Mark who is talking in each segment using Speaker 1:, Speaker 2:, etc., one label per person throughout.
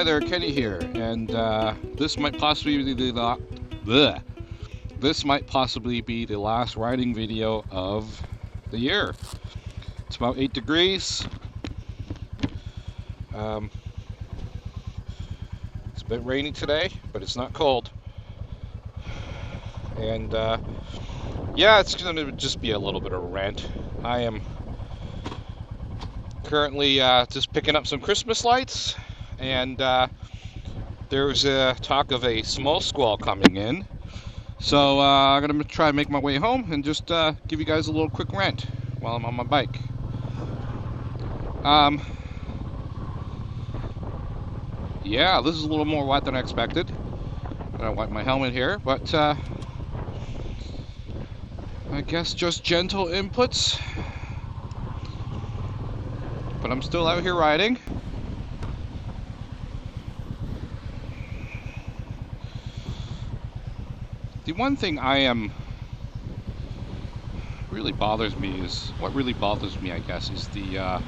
Speaker 1: Hi there, Kenny here, and this might possibly be this might possibly be the last riding video of the year. It's about 8 degrees. It's a bit rainy today, but it's not cold. And yeah, it's going to just be a little bit of a rant. I am currently just picking up some Christmas lights, and there's a talk of a small squall coming in. So I'm going to try and make my way home and just give you guys a little quick rant while I'm on my bike. Yeah, this is a little more wet than I expected. I'm going to wipe my helmet here, but I guess just gentle inputs. But I'm still out here riding. The one thing really bothers me, I guess, is the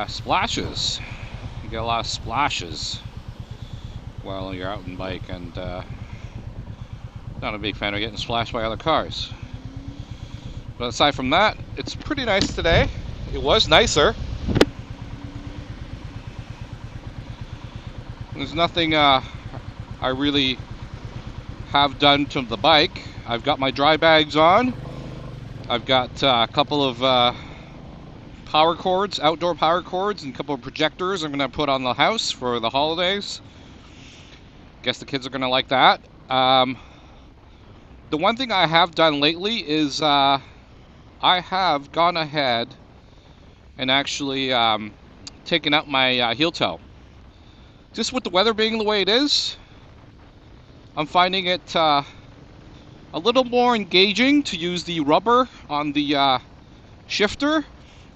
Speaker 1: splashes. You get a lot of splashes while you're out on bike, and not a big fan of getting splashed by other cars. But aside from that, it's pretty nice today. It was nicer. There's nothing I really have done to the bike. I've got my dry bags on. I've got a couple of power cords, outdoor power cords, and a couple of projectors I'm going to put on the house for the holidays. Guess the kids are going to like that. The one thing I have done lately is I have gone ahead and actually taken out my heel toe. Just with the weather being the way it is, I'm finding it a little more engaging to use the rubber on the shifter.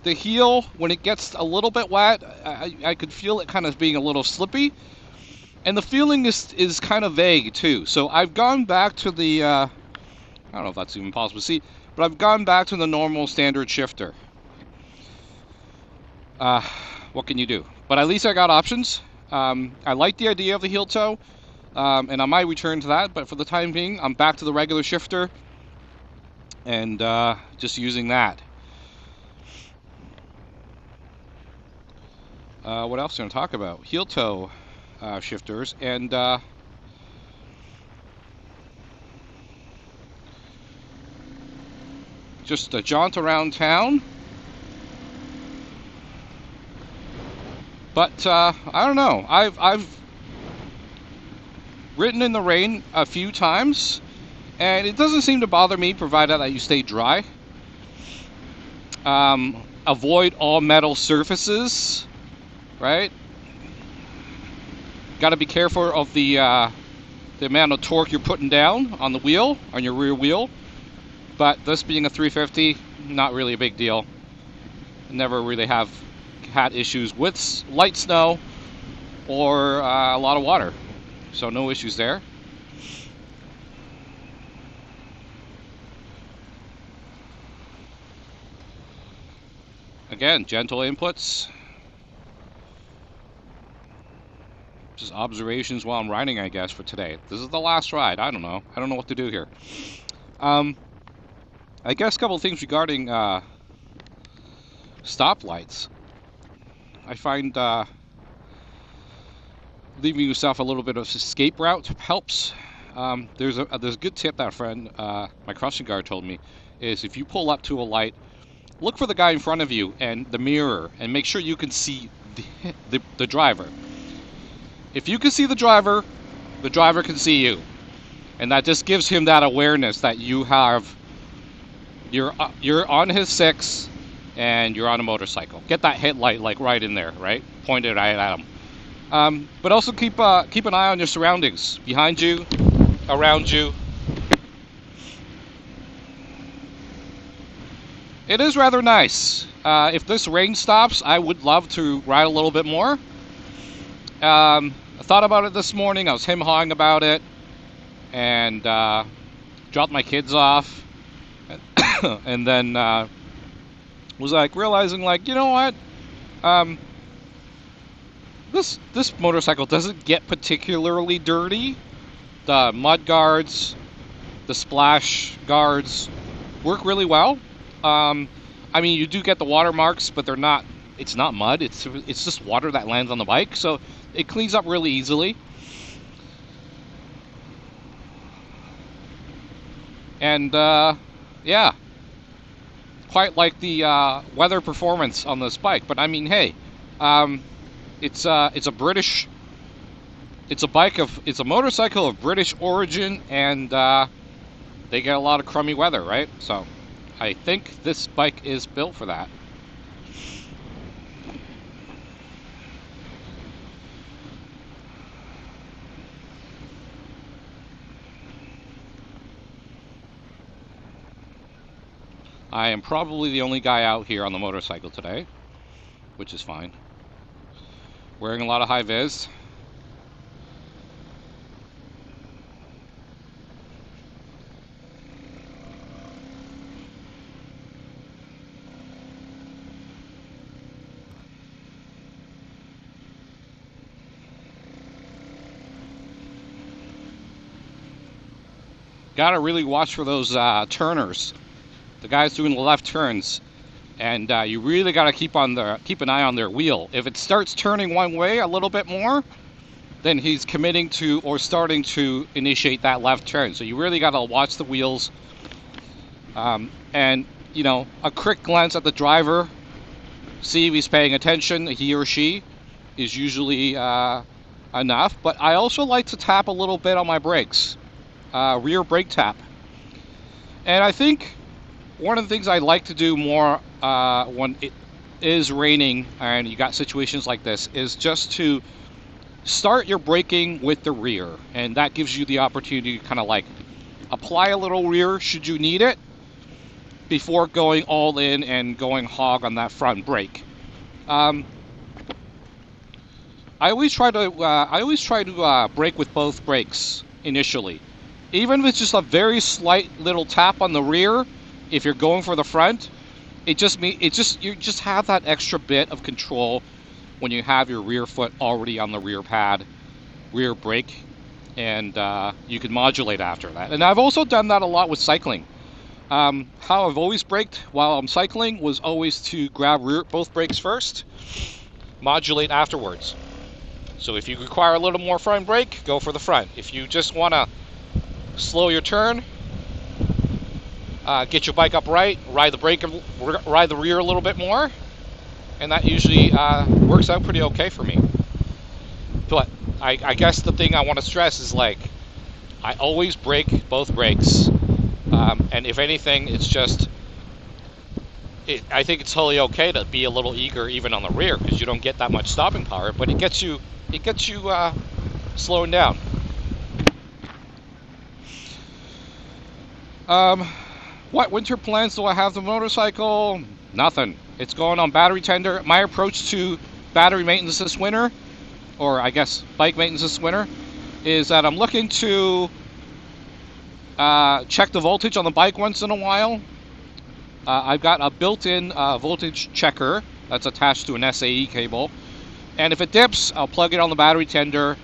Speaker 1: The heel, when it gets a little bit wet, I could feel it kind of being a little slippy. And the feeling is kind of vague too. So I've gone back to the, I don't know if that's even possible to see, but I've gone back to the normal standard shifter. What can you do? But at least I got options. I like the idea of the heel toe, and I might return to that, but for the time being, I'm back to the regular shifter, and just using that. What else am I going to talk about? Heel toe shifters, and just a jaunt around town. But I don't know. I've ridden in the rain a few times, and it doesn't seem to bother me, provided that you stay dry. Avoid all metal surfaces, right? Got to be careful of the amount of torque you're putting down on the wheel, on your rear wheel. But this being a 350, not really a big deal. Never really have had issues with light snow or a lot of water, so no issues there. Again, gentle inputs, just observations while I'm riding, I guess, for today. This is the last ride. I don't know what to do here. I guess a couple of things regarding stoplights. I find leaving yourself a little bit of escape route helps. There's a good tip that a friend, my crossing guard, told me, is if you pull up to a light, look for the guy in front of you and the mirror, and make sure you can see the driver. If you can see the driver can see you, and that just gives him that awareness that you're on his six. And you're on a motorcycle. Get that headlight like right in there, right? Point it right at him. But also keep an eye on your surroundings, behind you, around you. It is rather nice. If this rain stops, I would love to ride a little bit more. I thought about it this morning. I was hem-hawing about it, and dropped my kids off, and then was like realizing like, you know what, um, this motorcycle doesn't get particularly dirty. The mud guards, the splash guards work really well. Um, I mean, you do get the water marks, but they're not. It's not mud. It's just water that lands on the bike, so it cleans up really easily. And yeah, quite like the weather performance on this bike. But I mean, hey, um, it's a British. It's a motorcycle of British origin, and they get a lot of crummy weather, right? So I think this bike is built for that. I am probably the only guy out here on the motorcycle today, which is fine. Wearing a lot of high vis. Gotta really watch for those turners, the guys doing the left turns, and you really gotta keep an eye on their wheel. If it starts turning one way a little bit more, then he's committing to or starting to initiate that left turn. So you really gotta watch the wheels, and you know, a quick glance at the driver, see if he's paying attention. He or she is usually enough. But I also like to tap a little bit on my brakes. Rear brake tap. And I think one of the things I like to do more when it is raining and you got situations like this is just to start your braking with the rear. And that gives you the opportunity to kind of like apply a little rear should you need it before going all in and going hog on that front brake. I always try to brake with both brakes initially. Even if it's just a very slight little tap on the rear, if you're going for the front, you just have that extra bit of control when you have your rear foot already on the rear pad, rear brake, and you can modulate after that. And I've also done that a lot with cycling. How I've always braked while I'm cycling was always to grab both brakes first, modulate afterwards. So if you require a little more front brake, go for the front. If you just want to slow your turn, get your bike upright, ride the rear a little bit more, and that usually works out pretty okay for me. But I guess the thing I want to stress is like I always brake both brakes, and if anything, I think it's totally okay to be a little eager even on the rear because you don't get that much stopping power, but it gets you slowing down. What winter plans do I have the motorcycle? Nothing. It's going on battery tender. My approach to battery maintenance this winter, or I guess bike maintenance this winter, is that I'm looking to check the voltage on the bike once in a while. I've got a built-in voltage checker that's attached to an SAE cable, and if it dips, I'll plug it on the battery tender,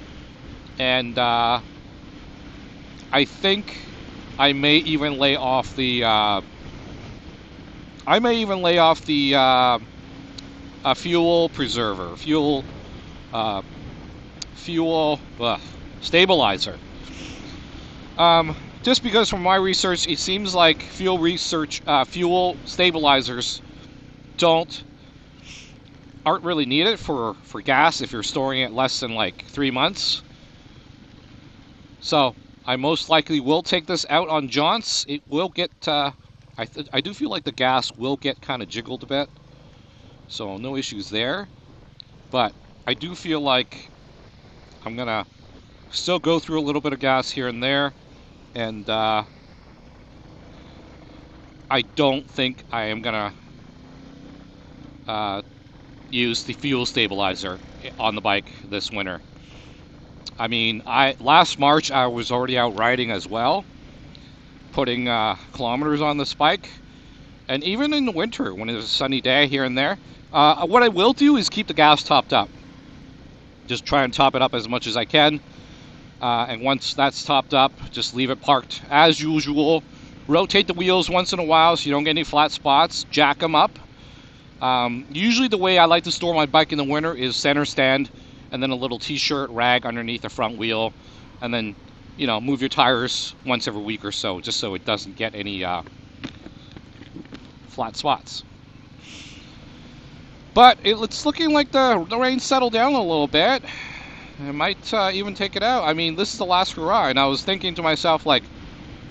Speaker 1: and I think I may even lay off the fuel preserver, fuel stabilizer. Just because from my research, it seems like fuel stabilizers aren't really needed for gas if you're storing it less than like 3 months. So I most likely will take this out on jaunts. It will get, I do feel like the gas will get kind of jiggled a bit, so no issues there. But I do feel like I'm gonna still go through a little bit of gas here and there, and I don't think I am gonna use the fuel stabilizer on the bike this winter. I mean, last March I was already out riding as well, putting kilometers on this bike, And even in the winter, when it's a sunny day here and there, what I will do is keep the gas topped up. Just try and top it up as much as I can. And once that's topped up, just leave it parked as usual. Rotate the wheels once in a while so you don't get any flat spots. Jack them up. Usually the way I like to store my bike in the winter is center stand and then a little t-shirt rag underneath the front wheel. And then, move your tires once every week or so, just so it doesn't get any flat spots. But it's looking like the rain settled down a little bit. It might even take it out. I mean, this is the last hurrah, and I was thinking to myself, like,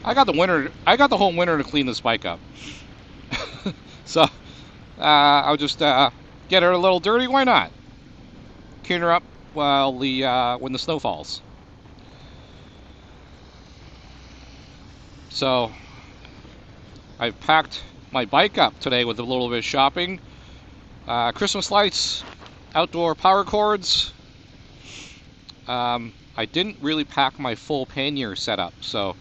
Speaker 1: I got the whole winter to clean this bike up. So I'll just get her a little dirty. Why not? Clean her up while when the snow falls. So I've packed my bike up today with a little bit of shopping. Christmas lights, outdoor power cords. I didn't really pack my full pannier setup, so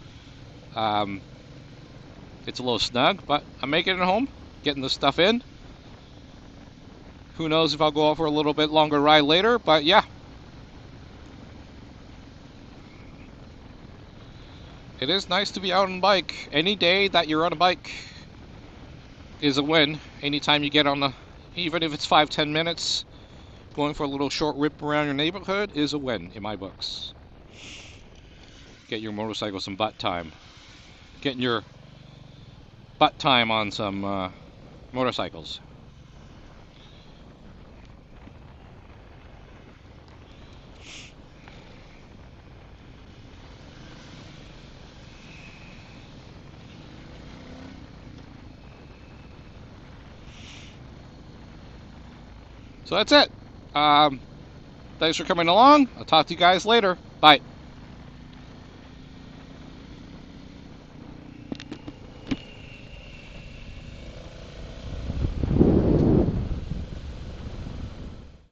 Speaker 1: it's a little snug, but I'm making it home, getting the stuff in. Who knows if I'll go out for a little bit longer ride later, but yeah. It is nice to be out on a bike. Any day that you're on a bike is a win. Anytime you get on even if it's 5-10 minutes, going for a little short rip around your neighborhood is a win in my books. Get your motorcycle some butt time. Getting your butt time on some motorcycles. So that's it. Thanks for coming along. I'll talk to you guys later. Bye.